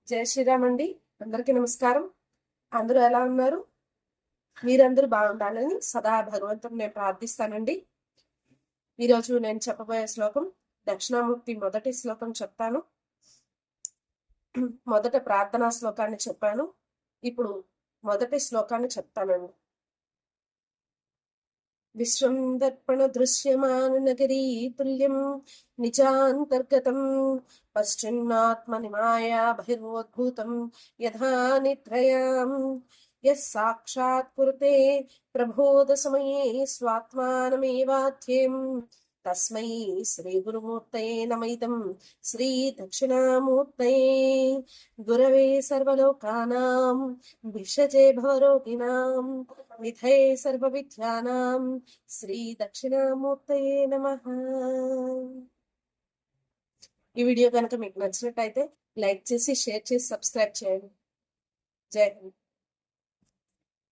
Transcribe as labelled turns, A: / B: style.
A: జై శ్రీరామ్ అండి. అందరికీ నమస్కారం. అందరూ ఎలా ఉన్నారు? మీరందరూ బాగుండాలని సదా భగవంతుని నేను ప్రార్థిస్తానండి. ఈరోజు నేను చెప్పబోయే శ్లోకం దక్షిణామూర్తి మొదటి శ్లోకం చెప్తాను. మొదట ప్రార్థనా శ్లోకాన్ని చెప్పాను. ఇప్పుడు మొదటి శ్లోకాన్ని చెప్తానండి. విశ్వం దర్పణ దృశ్యమాననగరీ తుల్యం నిజాంతర్గతం పశ్చిన్నాత్మని మాయా బహిర్వోద్భూతం యథా నిద్రయాం యః సాక్షాత్ కురుతే ప్రబోధ సమయే స్వాత్మానమేవాధ్యేయం తస్మై శ్రీ గురుమూర్తయే నమైదం శ్రీ దక్షిణామూర్తయే గురవే సర్వలోకానాం విషజే భవరోగిణాం నిధయే సర్వవిద్యానాం శ్రీ దక్షిణామూర్తయే నమః. ఈ వీడియో కనుక మీకు నచ్చినట్టయితే లైక్ చేసి షేర్ చేసి సబ్స్క్రైబ్ చేయండి. జై హింద్.